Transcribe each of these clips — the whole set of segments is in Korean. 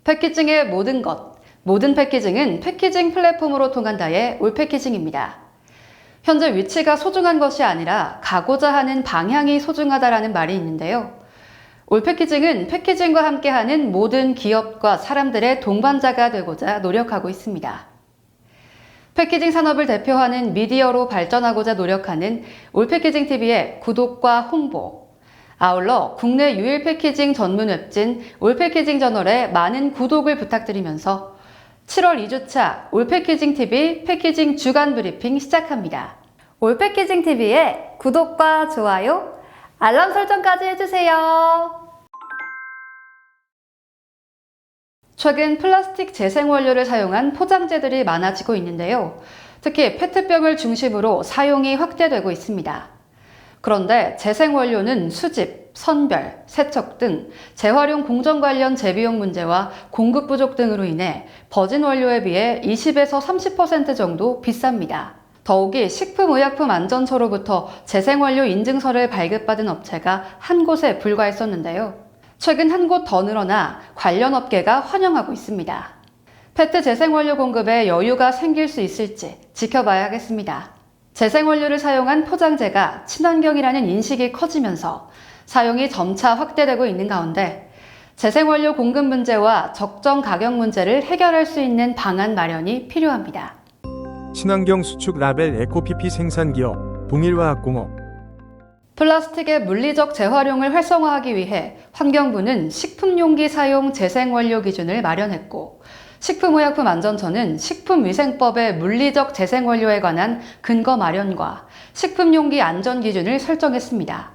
패키징의 모든 것, 모든 패키징은 패키징 플랫폼으로 통한다의 올패키징입니다. 현재 위치가 소중한 것이 아니라 가고자 하는 방향이 소중하다라는 말이 있는데요. 올패키징은 패키징과 함께하는 모든 기업과 사람들의 동반자가 되고자 노력하고 있습니다. 패키징 산업을 대표하는 미디어로 발전하고자 노력하는 올패키징TV의 구독과 홍보, 아울러 국내 유일 패키징 전문 웹진 올패키징 저널에 많은 구독을 부탁드리면서 7월 2주차 올패키징TV 패키징 주간 브리핑 시작합니다. 올패키징TV의 구독과 좋아요, 알람 설정까지 해주세요. 최근 플라스틱 재생원료를 사용한 포장재들이 많아지고 있는데요. 특히 페트병을 중심으로 사용이 확대되고 있습니다. 그런데 재생원료는 수집, 선별, 세척 등 재활용 공정 관련 재비용 문제와 공급 부족 등으로 인해 버진 원료에 비해 20에서 30% 정도 비쌉니다. 더욱이 식품의약품안전처로부터 재생원료 인증서를 발급받은 업체가 한 곳에 불과했었는데요. 최근 한 곳 더 늘어나 관련 업계가 환영하고 있습니다. 페트 재생원료 공급에 여유가 생길 수 있을지 지켜봐야 하겠습니다. 재생원료를 사용한 포장재가 친환경이라는 인식이 커지면서 사용이 점차 확대되고 있는 가운데 재생원료 공급 문제와 적정 가격 문제를 해결할 수 있는 방안 마련이 필요합니다. 친환경 수축 라벨 에코피피 생산기업 동일화학공업. 플라스틱의 물리적 재활용을 활성화하기 위해 환경부는 식품용기 사용 재생원료 기준을 마련했고, 식품의약품안전처는 식품위생법의 물리적 재생원료에 관한 근거 마련과 식품용기 안전 기준을 설정했습니다.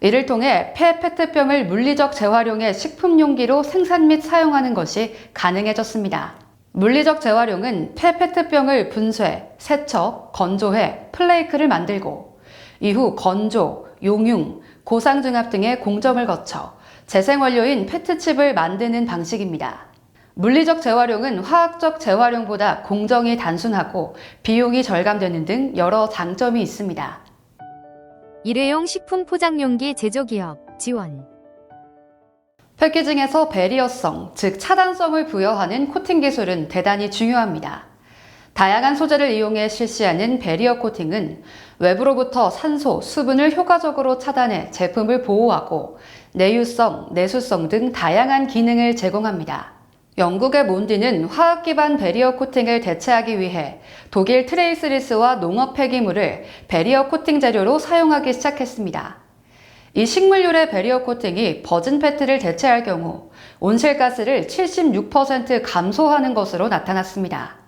이를 통해 폐 페트병을 물리적 재활용의 식품용기로 생산 및 사용하는 것이 가능해졌습니다. 물리적 재활용은 폐 페트병을 분쇄, 세척, 건조해 플레이크를 만들고 이후 건조, 용융, 고상중합 등의 공정을 거쳐 재생원료인 페트칩을 만드는 방식입니다. 물리적 재활용은 화학적 재활용보다 공정이 단순하고 비용이 절감되는 등 여러 장점이 있습니다. 일회용 식품 포장용기 제조기업 지원. 패키징에서 배리어성, 즉 차단성을 부여하는 코팅 기술은 대단히 중요합니다. 다양한 소재를 이용해 실시하는 배리어 코팅은 외부로부터 산소, 수분을 효과적으로 차단해 제품을 보호하고 내유성, 내수성 등 다양한 기능을 제공합니다. 영국의 몬디는 화학 기반 배리어 코팅을 대체하기 위해 독일 트레이스리스와 농업 폐기물을 배리어 코팅 재료로 사용하기 시작했습니다. 이 식물유래 배리어 코팅이 버진 페트를 대체할 경우 온실가스를 76% 감소하는 것으로 나타났습니다.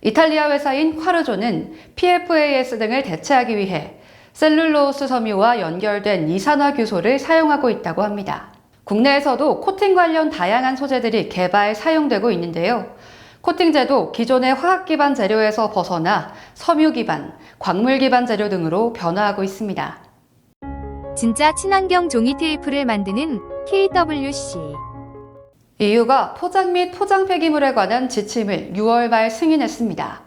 이탈리아 회사인 콰르조는 PFAS 등을 대체하기 위해 셀룰로스 섬유와 연결된 이산화규소를 사용하고 있다고 합니다. 국내에서도 코팅 관련 다양한 소재들이 개발, 사용되고 있는데요. 코팅제도 기존의 화학 기반 재료에서 벗어나 섬유 기반, 광물 기반 재료 등으로 변화하고 있습니다. 진짜 친환경 종이 테이프를 만드는 KWC. EU가 포장 및 포장 폐기물에 관한 지침을 6월 말 승인했습니다.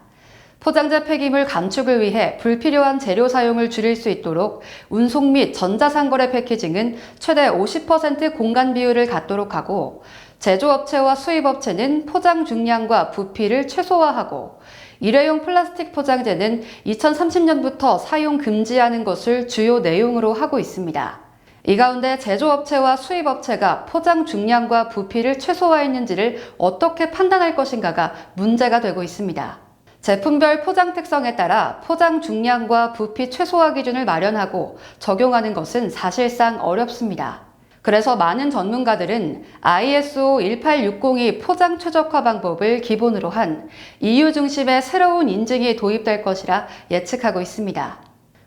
포장재 폐기물 감축을 위해 불필요한 재료 사용을 줄일 수 있도록 운송 및 전자상거래 패키징은 최대 50% 공간 비율을 갖도록 하고, 제조업체와 수입업체는 포장 중량과 부피를 최소화하고, 일회용 플라스틱 포장재는 2030년부터 사용 금지하는 것을 주요 내용으로 하고 있습니다. 이 가운데 제조업체와 수입업체가 포장 중량과 부피를 최소화했는지를 어떻게 판단할 것인가가 문제가 되고 있습니다. 제품별 포장 특성에 따라 포장 중량과 부피 최소화 기준을 마련하고 적용하는 것은 사실상 어렵습니다. 그래서 많은 전문가들은 ISO 18602 포장 최적화 방법을 기본으로 한 EU 중심의 새로운 인증이 도입될 것이라 예측하고 있습니다.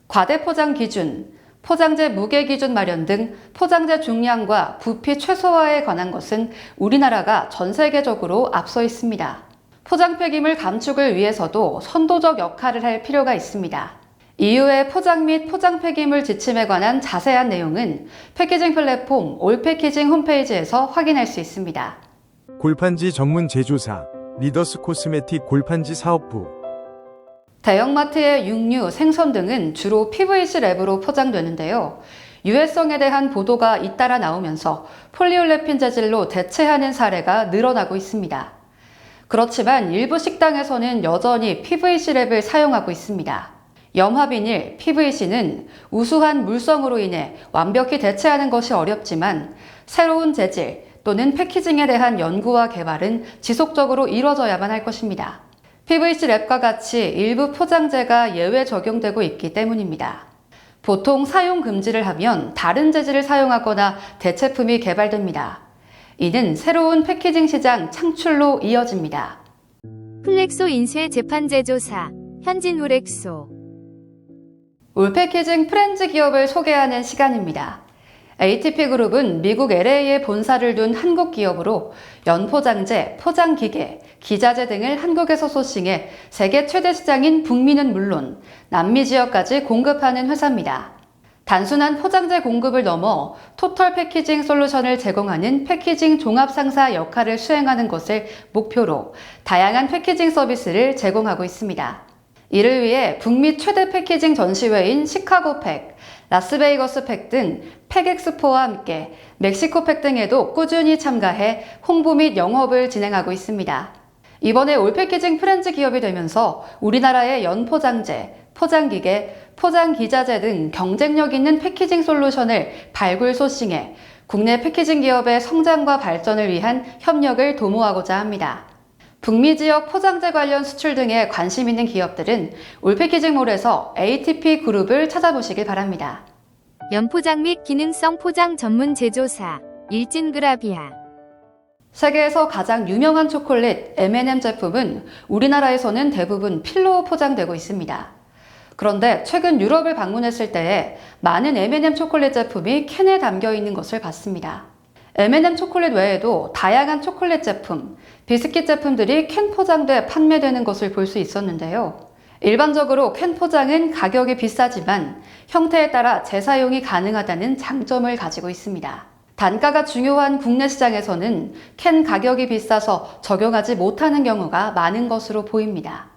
과대포장 기준, 포장재 무게 기준 마련 등 포장재 중량과 부피 최소화에 관한 것은 우리나라가 전 세계적으로 앞서 있습니다. 포장 폐기물 감축을 위해서도 선도적 역할을 할 필요가 있습니다. EU의 포장 및 포장 폐기물 지침에 관한 자세한 내용은 패키징 플랫폼 올패키징 홈페이지에서 확인할 수 있습니다. 골판지 전문 제조사 리더스 코스메틱 골판지 사업부. 대형마트의 육류, 생선 등은 주로 PVC 랩으로 포장되는데요. 유해성에 대한 보도가 잇따라 나오면서 폴리올레핀 재질로 대체하는 사례가 늘어나고 있습니다. 그렇지만 일부 식당에서는 여전히 PVC 랩을 사용하고 있습니다. 염화비닐, PVC는 우수한 물성으로 인해 완벽히 대체하는 것이 어렵지만 새로운 재질 또는 패키징에 대한 연구와 개발은 지속적으로 이뤄져야만 할 것입니다. PVC 랩과 같이 일부 포장재가 예외 적용되고 있기 때문입니다. 보통 사용 금지를 하면 다른 재질을 사용하거나 대체품이 개발됩니다. 이는 새로운 패키징 시장 창출로 이어집니다. 플렉소 인쇄 재판 제조사 현진 우렉소. 올 패키징 프렌즈 기업을 소개하는 시간입니다. ATP그룹은 미국 LA에 본사를 둔 한국 기업으로 연포장재, 포장기계, 기자재 등을 한국에서 소싱해 세계 최대 시장인 북미는 물론 남미 지역까지 공급하는 회사입니다. 단순한 포장재 공급을 넘어 토털 패키징 솔루션을 제공하는 패키징 종합상사 역할을 수행하는 것을 목표로 다양한 패키징 서비스를 제공하고 있습니다. 이를 위해 북미 최대 패키징 전시회인 시카고팩, 라스베이거스 팩 등 팩엑스포와 함께 멕시코 팩 등에도 꾸준히 참가해 홍보 및 영업을 진행하고 있습니다. 이번에 올 패키징 프렌즈 기업이 되면서 우리나라의 연포장재, 포장기계, 포장기자재 등 경쟁력 있는 패키징 솔루션을 발굴 소싱해 국내 패키징 기업의 성장과 발전을 위한 협력을 도모하고자 합니다. 북미 지역 포장재 관련 수출 등에 관심 있는 기업들은 올 패키징몰에서 ATP 그룹을 찾아보시길 바랍니다. 연포장 및 기능성 포장 전문 제조사 일진그라비아. 세계에서 가장 유명한 초콜릿 M&M 제품은 우리나라에서는 대부분 필로 포장되고 있습니다. 그런데 최근 유럽을 방문했을 때에 많은 M&M 초콜릿 제품이 캔에 담겨 있는 것을 봤습니다. M&M 초콜릿 외에도 다양한 초콜릿 제품, 비스킷 제품들이 캔 포장돼 판매되는 것을 볼 수 있었는데요. 일반적으로 캔 포장은 가격이 비싸지만 형태에 따라 재사용이 가능하다는 장점을 가지고 있습니다. 단가가 중요한 국내 시장에서는 캔 가격이 비싸서 적용하지 못하는 경우가 많은 것으로 보입니다.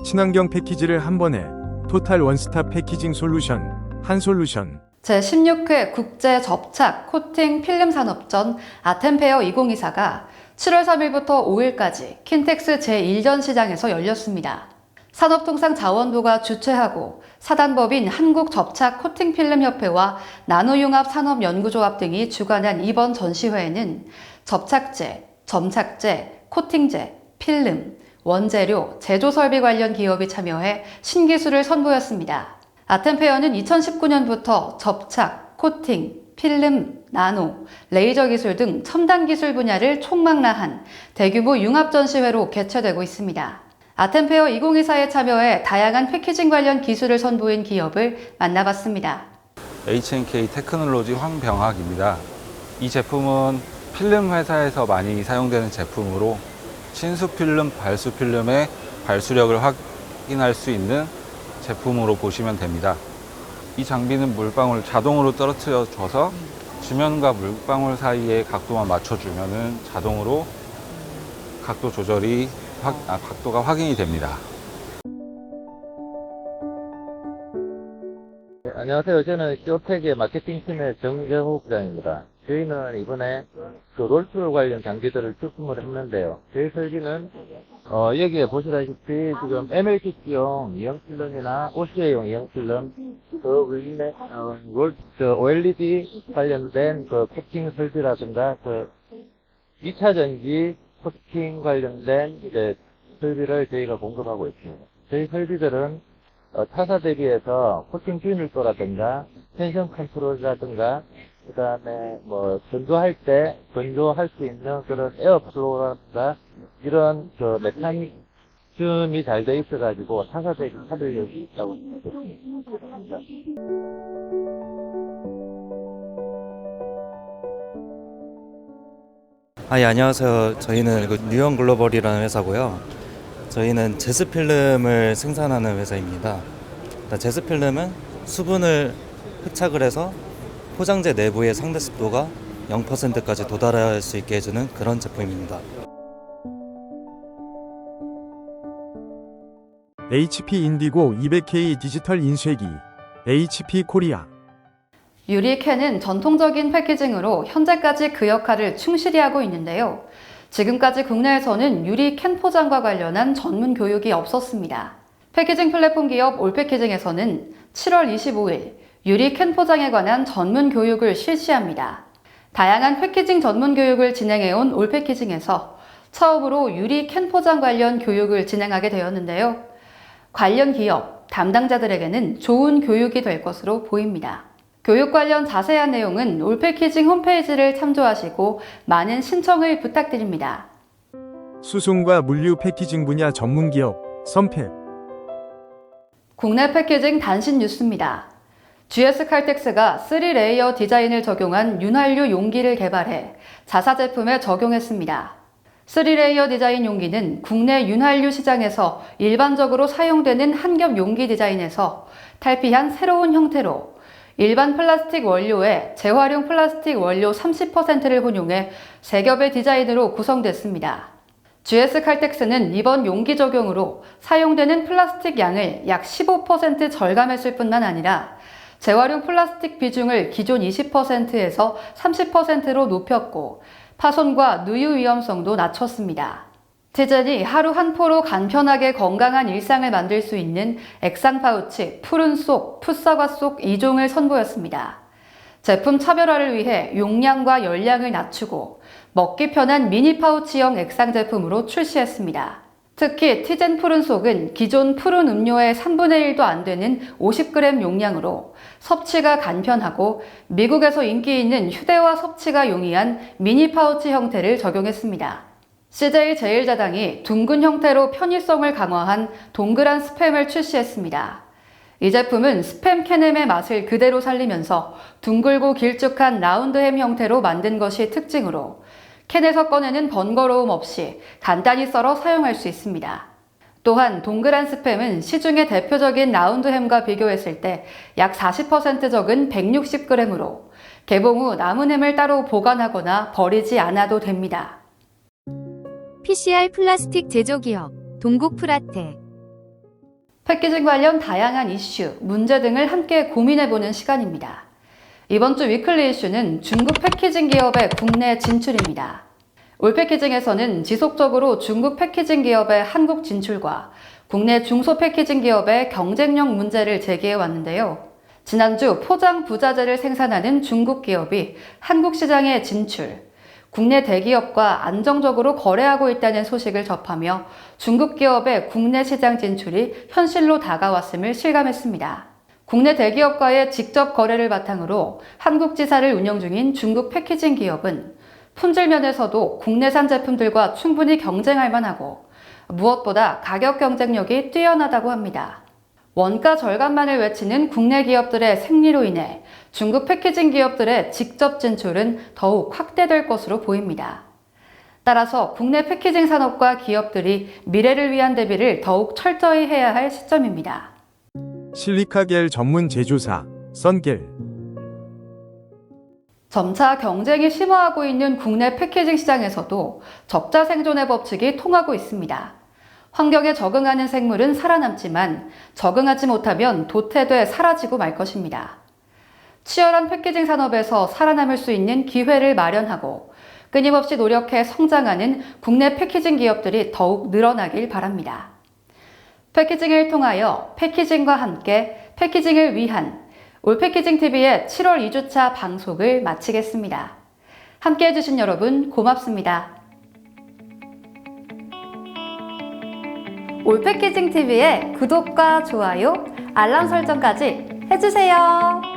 친환경 패키지를 한 번에 토탈 원스톱 패키징 솔루션, 한솔루션. 제16회 국제 접착 코팅 필름 산업전 아템페어 2024가 7월 3일부터 5일까지 킨텍스 제1전 시장에서 열렸습니다. 산업통상자원부가 주최하고 사단법인 한국접착 코팅필름협회와 나노융합산업연구조합 등이 주관한 이번 전시회에는 접착제, 점착제, 코팅제, 필름, 원재료, 제조설비 관련 기업이 참여해 신기술을 선보였습니다. 아템페어는 2019년부터 접착, 코팅, 필름, 나노, 레이저 기술 등 첨단 기술 분야를 총망라한 대규모 융합 전시회로 개최되고 있습니다. 아템페어 2024에 참여해 다양한 패키징 관련 기술을 선보인 기업을 만나봤습니다. H&K 테크놀로지 황병학입니다. 이 제품은 필름 회사에서 많이 사용되는 제품으로 친수 필름, 발수 필름의 발수력을 확인할 수 있는 제품으로 보시면 됩니다. 이 장비는 물방울 자동으로 떨어뜨려 줘서 지면과 물방울 사이의 각도만 맞춰주면 자동으로 각도 조절이 각도가 확인이 됩니다. 네, 안녕하세요. 저는 쇼텍의 마케팅팀의 정재호 부장입니다. 저희는 이번에 그 롤플 관련 장비들을 출품을 했는데요. 저희 설비는 여기에 보시다시피 지금 MLCC용 이형 필름이나 OCA용 이형 필름, 그 위에 OLED 관련된 그 코팅 설비라든가 그 2차 전지 코팅 관련된 이제 설비를 저희가 공급하고 있습니다. 저희 설비들은 타사 대비해서 코팅 균일도라든가 텐션 컨트롤이라든가 그 다음에 뭐 건조할 때 건조할 수 있는 그런 에어플로우라든가 이런 그 메커니즘이 잘 돼 있어가지고 타사 대비 차별력이 있다고 생각합니다. 예, 안녕하세요. 저희는 뉴형 글로벌이라는 회사고요. 저희는 제스필름을 생산하는 회사입니다. 제스필름은 수분을 흡착을 해서 포장재 내부의 상대 습도가 0%까지 도달할 수 있게 해주는 그런 제품입니다. HP 인디고 200K 디지털 인쇄기, HP 코리아. 유리캔은 전통적인 패키징으로 현재까지 그 역할을 충실히 하고 있는데요. 지금까지 국내에서는 유리캔 포장과 관련한 전문 교육이 없었습니다. 패키징 플랫폼 기업 올패키징에서는 7월 25일 유리캔 포장에 관한 전문 교육을 실시합니다. 다양한 패키징 전문 교육을 진행해온 올패키징에서 처음으로 유리캔 포장 관련 교육을 진행하게 되었는데요. 관련 기업, 담당자들에게는 좋은 교육이 될 것으로 보입니다. 교육 관련 자세한 내용은 올패키징 홈페이지를 참조하시고 많은 신청을 부탁드립니다. 수송과 물류 패키징 분야 전문 기업 선팩. 국내 패키징 단신 뉴스입니다. GS칼텍스가 3레이어 디자인을 적용한 윤활유 용기를 개발해 자사 제품에 적용했습니다. 3레이어 디자인 용기는 국내 윤활유 시장에서 일반적으로 사용되는 한 겹 용기 디자인에서 탈피한 새로운 형태로 일반 플라스틱 원료에 재활용 플라스틱 원료 30%를 혼용해 3겹의 디자인으로 구성됐습니다. GS칼텍스는 이번 용기 적용으로 사용되는 플라스틱 양을 약 15% 절감했을 뿐만 아니라 재활용 플라스틱 비중을 기존 20%에서 30%로 높였고 파손과 누유 위험성도 낮췄습니다. 티젠이 하루 한 포로 간편하게 건강한 일상을 만들 수 있는 액상 파우치 푸른 속, 풋사과 속 2종을 선보였습니다. 제품 차별화를 위해 용량과 열량을 낮추고 먹기 편한 미니 파우치형 액상 제품으로 출시했습니다. 특히 티젠 푸른 속은 기존 푸른 음료의 3분의 1도 안 되는 50g 용량으로 섭취가 간편하고 미국에서 인기 있는 휴대와 섭취가 용이한 미니 파우치 형태를 적용했습니다. CJ 제일제당이 둥근 형태로 편의성을 강화한 동그란 스팸을 출시했습니다. 이 제품은 스팸 캔햄의 맛을 그대로 살리면서 둥글고 길쭉한 라운드햄 형태로 만든 것이 특징으로 캔에서 꺼내는 번거로움 없이 간단히 썰어 사용할 수 있습니다. 또한 동그란 스팸은 시중의 대표적인 라운드햄과 비교했을 때 약 40% 적은 160g으로 개봉 후 남은 햄을 따로 보관하거나 버리지 않아도 됩니다. PCR 플라스틱 제조기업 동국프라텍. 패키징 관련 다양한 이슈, 문제 등을 함께 고민해보는 시간입니다. 이번 주 위클리 이슈는 중국 패키징 기업의 국내 진출입니다. 올패키징에서는 지속적으로 중국 패키징 기업의 한국 진출과 국내 중소 패키징 기업의 경쟁력 문제를 제기해 왔는데요. 지난주 포장 부자재를 생산하는 중국 기업이 한국 시장에 진출, 국내 대기업과 안정적으로 거래하고 있다는 소식을 접하며 중국 기업의 국내 시장 진출이 현실로 다가왔음을 실감했습니다. 국내 대기업과의 직접 거래를 바탕으로 한국 지사를 운영 중인 중국 패키징 기업은 품질 면에서도 국내산 제품들과 충분히 경쟁할 만하고 무엇보다 가격 경쟁력이 뛰어나다고 합니다. 원가 절감만을 외치는 국내 기업들의 승리로 인해 중국 패키징 기업들의 직접 진출은 더욱 확대될 것으로 보입니다. 따라서 국내 패키징 산업과 기업들이 미래를 위한 대비를 더욱 철저히 해야 할 시점입니다. 실리카겔 전문 제조사 썬겔. 점차 경쟁이 심화하고 있는 국내 패키징 시장에서도 적자 생존의 법칙이 통하고 있습니다. 환경에 적응하는 생물은 살아남지만 적응하지 못하면 도태돼 사라지고 말 것입니다. 치열한 패키징 산업에서 살아남을 수 있는 기회를 마련하고 끊임없이 노력해 성장하는 국내 패키징 기업들이 더욱 늘어나길 바랍니다. 패키징을 통하여 패키징과 함께 패키징을 위한 올패키징TV의 7월 2주차 방송을 마치겠습니다. 함께 해주신 여러분 고맙습니다. 올패키징TV의 구독과 좋아요, 알람 설정까지 해주세요.